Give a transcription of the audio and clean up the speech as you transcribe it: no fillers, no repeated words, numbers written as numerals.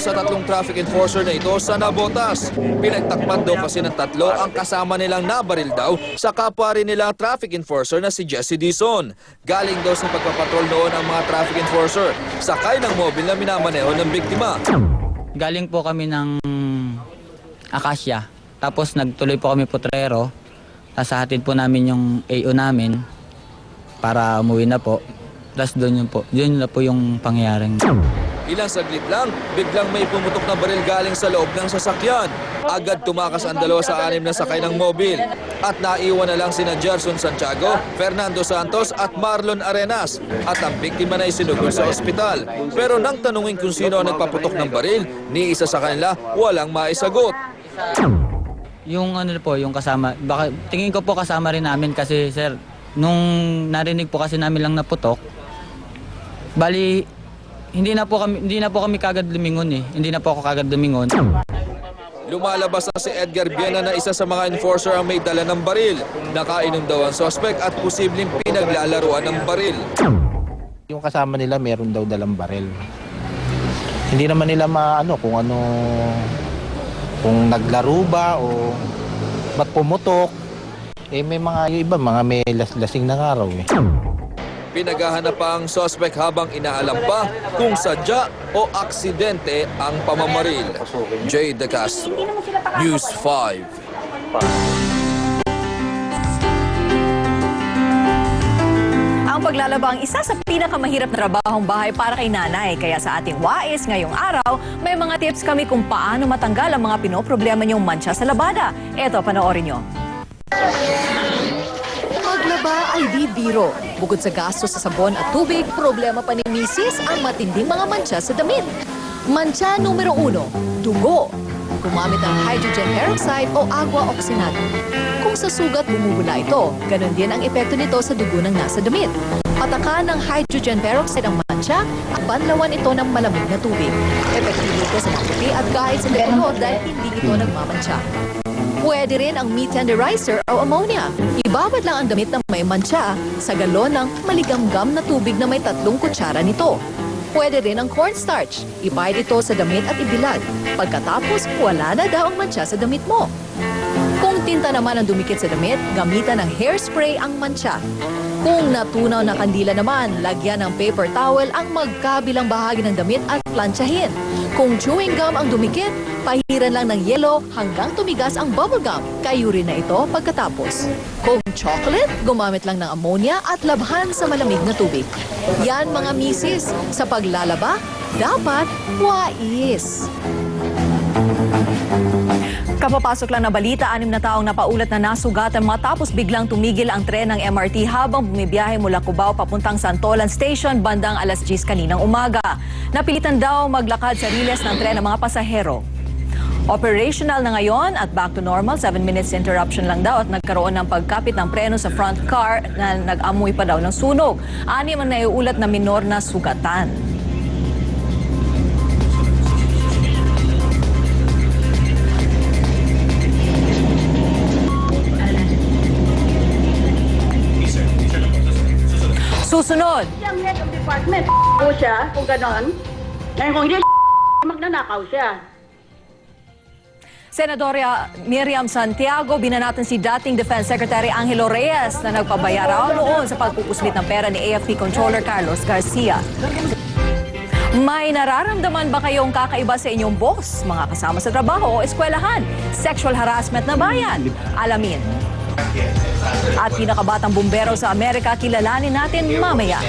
sa 3 traffic enforcer na ito sa nabotas. Pinagtakpan daw kasi ng 3 ang kasama nilang nabaril daw sa kapwa rin nilang traffic enforcer na si Jesse Dizon. Galing daw sa pagpapatrol noon ang mga traffic enforcer, sakay ng mobil na minamaneho ng biktima. Galing po kami ng Acacia, tapos nagtuloy po kami Potrero, tapos hatid po namin yung AO namin para umuwi na po. Tapos doon na po yung pangyayaring. Ilang saglit lang, biglang may pumutok na baril galing sa loob ng sasakyan. Agad tumakas ang 2 sa 6 na sakay ng mobil. At naiwan na lang sina Gerson Santiago, Fernando Santos at Marlon Arenas. At ang biktima na isinugod sa ospital. Pero nang tanungin kung sino ang nagpaputok ng baril, ni isa sa kanila walang maisagot. Yung ano po, yung kasama, tingin ko po kasama rin namin kasi sir, nung narinig po kasi namin lang naputok, bali, hindi na po kami kagad lumingon eh. Hindi na po ako kagad lumingon. Lumalabas na si Edgar Viana na isa sa mga enforcer ang may dala ng baril. Nakainom daw ang suspect at posibleng pinaglalaruan ng baril. Yung kasama nila meron daw dalang baril. Hindi naman nila maano kung naglaro ba o ba't pumutok. May mga iba, mga may lasing na araw eh. Pinaghahanap pa ang suspect habang inaalam pa kung sadya o aksidente ang pamamaril. Jay De Castro, News 5. Ang paglalaba ang isa sa pinakamahirap na trabahong bahay para kay nanay. Kaya sa ating wais ngayong araw, may mga tips kami kung paano matanggal ang mga pinoproblema niyong mancha sa labada. Eto, panoorin niyo. Maglaba ay di biro. Bukod sa gastos sa sabon at tubig, problema pa ni Mrs. ang matinding mga mancha sa damit. Mancha numero 1, dugo. Gumamit ng hydrogen peroxide o agua oxinado. Kung sa sugat bumubula ito, ganun din ang epekto nito sa dugo ng nasa damit. Patakan ng hydrogen peroxide ang mancha at banlawan ito ng malamig na tubig. Epektibo ito sa maputi at kahit sa dekono dahil hindi ito nagmamancha. Pwede rin ang meat tenderizer o ammonia. Ibabad lang ang damit na may mancha sa galon ng maligamgam na tubig na may 3 kutsara nito. Pwede rin ang cornstarch. Ipahid ito sa damit at ibilad. Pagkatapos, wala na daw ang mancha sa damit mo. Kung tinta naman ang dumikit sa damit, gamitan ng hairspray ang mancha. Kung natunaw na kandila naman, lagyan ng paper towel ang magkabilang bahagi ng damit at plantsahin. Kung chewing gum ang dumikit, pahiran lang ng yelo hanggang tumigas ang bubble gum. Kayurin na ito pagkatapos. Kung chocolate, gumamit lang ng ammonia at labhan sa malamig na tubig. Yan mga misis, sa paglalaba, dapat wais. Kapapasok lang na balita, 6 na taong napaulat na nasugatan matapos biglang tumigil ang tren ng MRT habang bumibiyahe mula Cubao papuntang Santolan Station bandang alas 10 kaninang umaga. Napilitan daw maglakad sa riles ng tren ng mga pasahero. Operational na ngayon at back to normal, 7 minutes interruption lang daw at nagkaroon ng pagkapit ng preno sa front car na nag-amoy pa daw ng sunog. 6 ang naiulat na minor na sugatan. Susunod. Yung head of department, po siya, kung ganon. Ngayon kung hindi, magnanakaw siya. Senadora Miriam Santiago, binanatan si dating Defense Secretary Angelo Reyes na nagpabayaraw noon sa pagpupuslit ng pera ni AFP Controller Carlos Garcia. May nararamdaman ba kayong kakaiba sa inyong boss, mga kasama sa trabaho o eskwelahan? Sexual harassment na ba yan? Alamin. At pinakabatang bumbero sa Amerika, kilalanin natin mamaya.